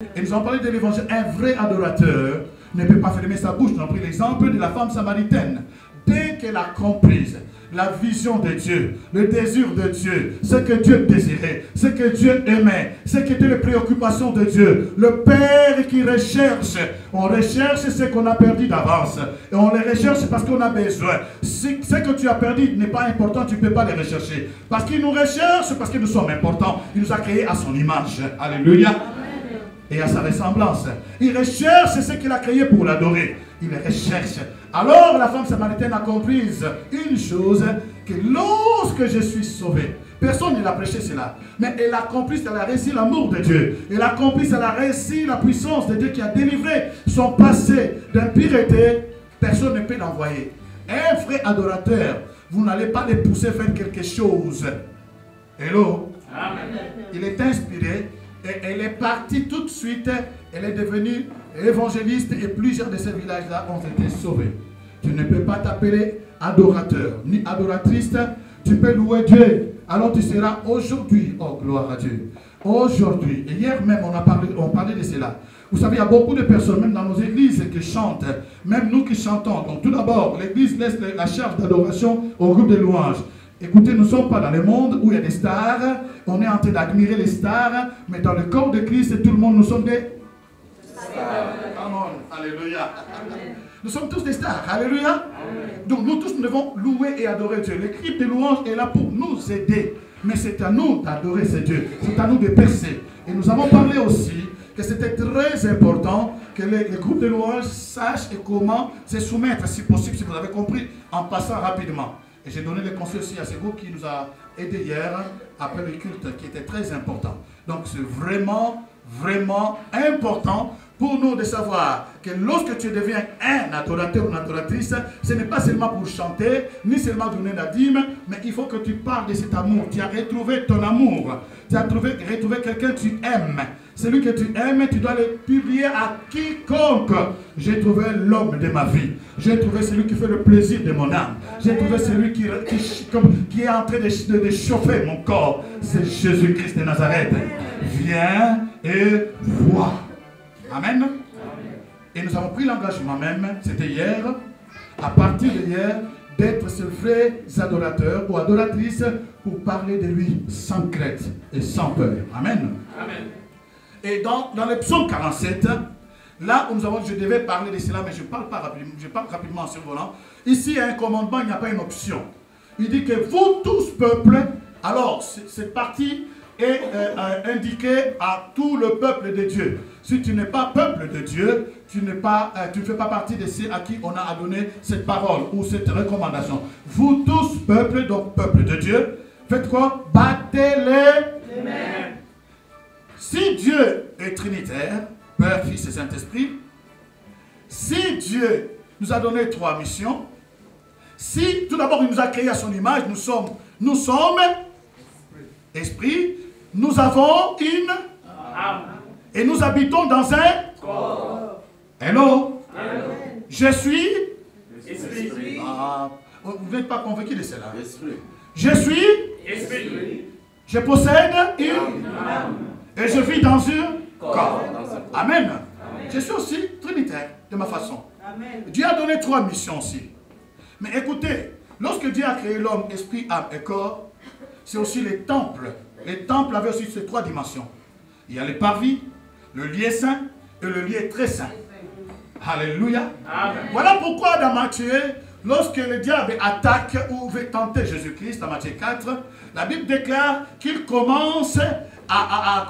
Et nous avons parlé de l'évangile. Un vrai adorateur ne peut pas fermer sa bouche. Nous avons pris l'exemple de la femme samaritaine. Dès qu'elle a compris la vision de Dieu, le désir de Dieu, ce que Dieu désirait, ce que Dieu aimait, ce qui était les préoccupations de Dieu, le Père qui recherche, on recherche ce qu'on a perdu d'avance, et on les recherche parce qu'on a besoin. Ce que tu as perdu n'est pas important, tu ne peux pas les rechercher, parce qu'il nous recherche, parce que nous sommes importants, il nous a créés à son image, alléluia, et à sa ressemblance. Il recherche ce qu'il a créé pour l'adorer. Il recherche. Alors la femme samaritaine a compris une chose, que lorsque je suis sauvé, personne ne l'a prêché cela, mais elle a compris, elle a réussi l'amour de Dieu, elle a compris, elle a réussi la puissance de Dieu qui a délivré son passé d'impureté, personne ne peut l'envoyer. Un vrai adorateur, vous n'allez pas les pousser à faire quelque chose. Hello? Amen. Il est inspiré. Et elle est partie tout de suite, elle est devenue évangéliste et plusieurs de ces villages-là ont été sauvés. Tu ne peux pas t'appeler adorateur, ni adoratrice, tu peux louer Dieu. Alors tu seras aujourd'hui, oh gloire à Dieu, aujourd'hui, et hier même on parlait de cela. Vous savez, il y a beaucoup de personnes, même dans nos églises, qui chantent, même nous qui chantons. Donc tout d'abord, l'église laisse la charge d'adoration au groupe de louanges. Écoutez, nous ne sommes pas dans le monde où il y a des stars, on est en train d'admirer les stars, mais dans le corps de Christ, tout le monde, nous sommes des stars. Amen. Alléluia. Amen. Nous sommes tous des stars. Alléluia. Amen. Donc nous tous, nous devons louer et adorer Dieu. L'équipe de louange est là pour nous aider, mais c'est à nous d'adorer ce Dieu. C'est à nous de percer. Et nous avons parlé aussi que c'était très important que les groupes de louange sachent et comment se soumettre, si possible, si vous avez compris, en passant rapidement. Et j'ai donné le conseil aussi à ce groupe qui nous a aidés hier, après le culte, qui était très important. Donc c'est vraiment, vraiment important pour nous de savoir que lorsque tu deviens un adorateur ou une adoratrice, ce n'est pas seulement pour chanter, ni seulement donner la dîme, mais il faut que tu parles de cet amour. Tu as retrouvé ton amour. Tu as retrouvé quelqu'un que tu aimes. Celui que tu aimes, tu dois le publier à quiconque. J'ai trouvé l'homme de ma vie. J'ai trouvé celui qui fait le plaisir de mon âme. J'ai trouvé celui qui est en train de chauffer mon corps. C'est Jésus-Christ de Nazareth. Viens et vois. Amen. Et nous avons pris l'engagement même, c'était hier, à partir de hier, d'être ces vrais adorateurs ou adoratrices pour parler de lui sans crainte et sans peur. Amen. Amen. Et dans le psaume 47, là où nous avons, je devais parler de cela, mais je parle rapidement en survolant. Ici, il y a un commandement, il n'y a pas une option. Il dit que vous tous, peuple, alors cette partie est indiquée à tout le peuple de Dieu. Si tu n'es pas peuple de Dieu, tu ne fais pas partie de ceux à qui on a donné cette parole ou cette recommandation. Vous tous, peuple, donc peuple de Dieu, faites quoi? Battez-les mains. Si Dieu est trinitaire, Père, Fils et Saint-Esprit, si Dieu nous a donné 3 missions, si tout d'abord il nous a créés à son image, nous sommes esprit, nous avons une âme et nous habitons dans un corps. Hello? Hello. Je suis esprit. Vous n'êtes pas convaincu de cela? Esprit. Je suis esprit. Je possède une âme. Et je vis dans un corps. Amen. Amen. Je suis aussi trinitaire de ma façon. Amen. Dieu a donné 3 missions aussi. Mais écoutez, lorsque Dieu a créé l'homme, esprit, âme et corps, c'est aussi les temples. Les temples avaient aussi ces 3 dimensions. Il y a les parvis, le lieu saint et le lieu très saint. Alléluia. Amen. Voilà pourquoi dans Matthieu, lorsque le diable attaque ou veut tenter Jésus-Christ, dans Matthieu 4, la Bible déclare qu'il commence à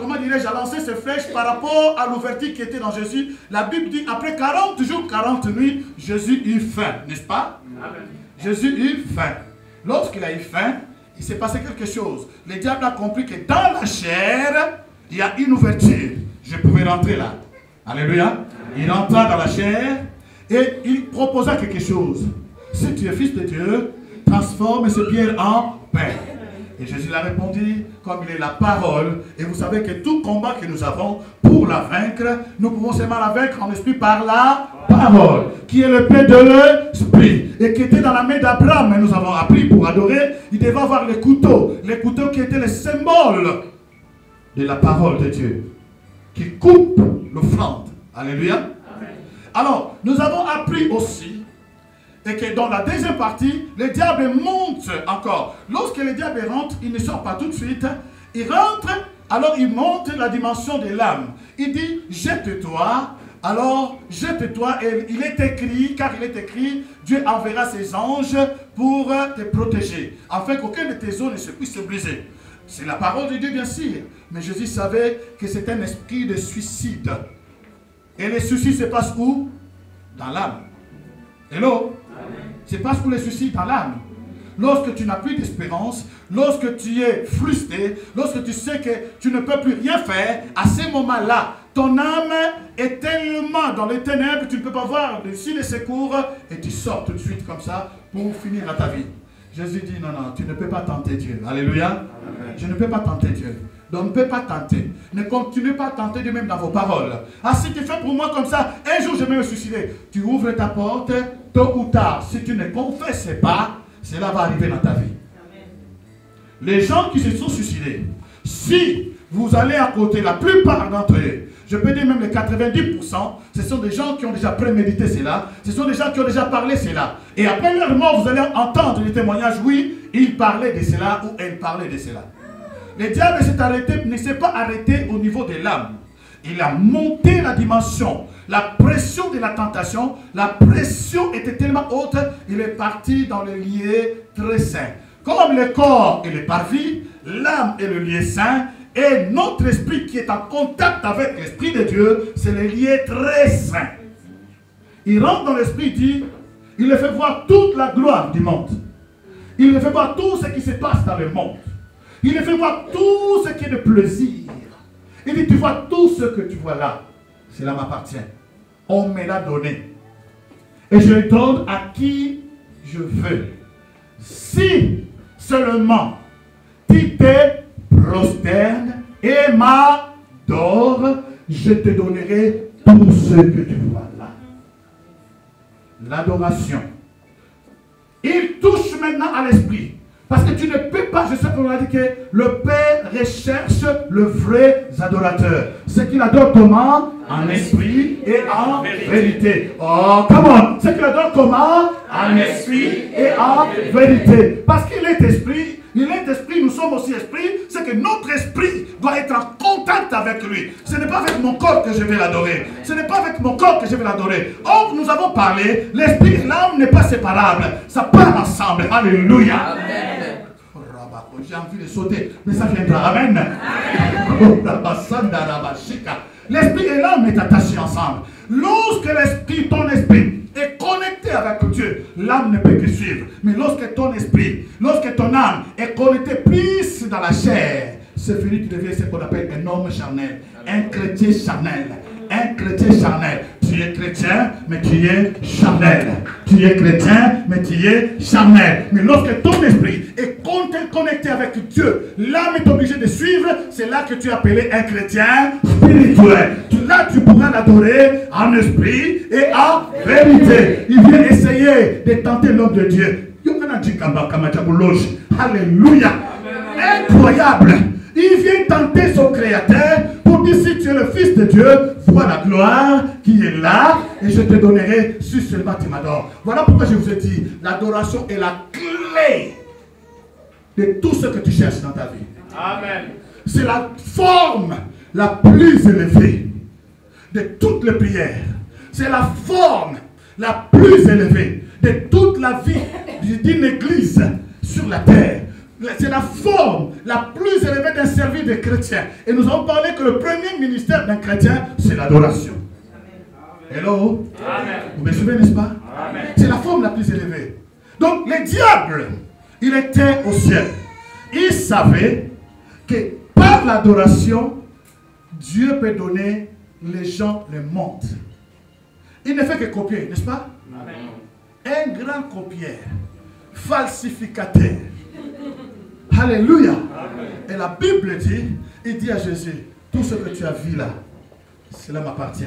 lancer ses flèches par rapport à l'ouverture qui était dans Jésus. La Bible dit, après 40 jours, 40 nuits, Jésus eut faim, n'est-ce pas? Amen. Jésus eut faim. Lorsqu'il a eu faim, il s'est passé quelque chose. Le diable a compris que dans la chair, il y a une ouverture. Je pouvais rentrer là. Alléluia. Il entra dans la chair et il proposa quelque chose. Si tu es fils de Dieu, transforme ces pierres en pain. Et Jésus l'a répondu, comme il est la parole, et vous savez que tout combat que nous avons, pour la vaincre, nous pouvons seulement la vaincre en esprit par la parole, qui est le pain de l'esprit, et qui était dans la main d'Abraham. Mais nous avons appris pour adorer, il devait avoir les couteaux qui étaient les symboles de la parole de Dieu, qui coupe l'offrande. Alléluia. Alors, nous avons appris aussi, et que dans la deuxième partie, le diable monte encore. Lorsque le diable rentre, il ne sort pas tout de suite. Il rentre, alors il monte la dimension de l'âme. Il dit, jette-toi. Alors, jette-toi, et il est écrit, car il est écrit, Dieu enverra ses anges pour te protéger, afin qu'aucun de tes os ne se puisse briser. C'est la parole de Dieu, bien sûr. Mais Jésus savait que c'est un esprit de suicide. Et les suicides se passent où? Dans l'âme. Hello? Se passe où les suicides? Dans l'âme. Lorsque tu n'as plus d'espérance, lorsque tu es frustré, lorsque tu sais que tu ne peux plus rien faire, à ces moments-là, ton âme est tellement dans les ténèbres que tu ne peux pas voir dessus les secours et tu sors tout de suite comme ça pour finir à ta vie. Jésus dit non, non, tu ne peux pas tenter Dieu. Alléluia. Amen. Je ne peux pas tenter Dieu. Donc ne peux pas tenter. Ne continuez pas à tenter Dieu même dans vos paroles. Ah, si tu fais pour moi comme ça, un jour je vais me suicider. Tu ouvres ta porte, tôt ou tard, si tu ne confesses pas, cela va arriver dans ta vie. Amen. Les gens qui se sont suicidés, si vous allez à côté, la plupart d'entre eux, je peux dire même les 90%, ce sont des gens qui ont déjà prémédité cela, ce sont des gens qui ont déjà parlé cela. Et après leur mort, vous allez entendre les témoignages, oui, ils parlaient de cela ou elle parlait de cela. Le diable ne s'est pas arrêté au niveau de l'âme. Il a monté la dimension, la pression de la tentation, la pression était tellement haute, il est parti dans le lieu très saint. Comme le corps est le parvis, l'âme est le lieu saint, et notre esprit qui est en contact avec l'esprit de Dieu, c'est le lieu très saint. Il rentre dans l'esprit, il le fait voir toute la gloire du monde. Il le fait voir tout ce qui se passe dans le monde. Il le fait voir tout ce qui est de plaisir. Il dit, tu vois tout ce que tu vois là, cela m'appartient. On me l'a donné. Et je le donne à qui je veux. Si seulement tu te prosternes et m'adores, je te donnerai tout ce que tu vois là. L'adoration. Il touche maintenant à l'esprit. Parce que tu ne peux pas, je sais qu'on a dit que le Père recherche le vrai adorateur. Ceux qui l'adorent comment? En esprit et en vérité. Oh, comment? Ceux qui l'adorent comment? En esprit et en vérité. Parce qu'il est esprit, nous sommes aussi esprit, c'est que notre esprit doit être en contact avec lui. Ce n'est pas avec mon corps que je vais l'adorer. Ce n'est pas avec mon corps que je vais l'adorer. Or, nous avons parlé, l'esprit et l'âme n'est pas séparable. Ça part ensemble. Alléluia. Amen. J'ai envie de sauter, mais ça viendra. Amen. L'esprit et l'âme est attaché ensemble. Lorsque l'esprit, ton esprit est connecté avec Dieu, l'âme ne peut que suivre. Mais lorsque ton esprit, lorsque ton âme est connectée plus dans la chair, c'est fini, tu deviens ce qu'on appelle un homme charnel, un chrétien charnel. Un chrétien charnel. Tu es chrétien, mais tu es charnel. Tu es chrétien, mais tu es charnel. Mais lorsque ton esprit est connecté avec Dieu, l'âme est obligée de suivre. C'est là que tu es appelé un chrétien spirituel. Là, tu pourras l'adorer en esprit et en vérité. Il vient essayer de tenter l'homme de Dieu. Alléluia. Incroyable. Il vient tenter son créateur pour dire, si tu es le fils de Dieu, vois la gloire qui est là et je te donnerai si seulement tu m'adores. Voilà pourquoi je vous ai dit, l'adoration est la clé de tout ce que tu cherches dans ta vie. Amen. C'est la forme la plus élevée de toutes les prières. C'est la forme la plus élevée de toute la vie d'une église sur la terre. C'est la forme la plus élevée d'un service de chrétien. Et nous avons parlé que le premier ministère d'un chrétien, c'est l'adoration. Hello? Amen. Vous me suivez, n'est-ce pas? C'est la forme la plus élevée. Donc, le diable, il était au ciel. Il savait que par l'adoration, Dieu peut donner les gens le monde. Il ne fait que copier, n'est-ce pas? Amen. Un grand copieur, falsificateur. Alléluia. Amen. Et la Bible dit, il dit à Jésus, tout ce que tu as vu là, cela m'appartient.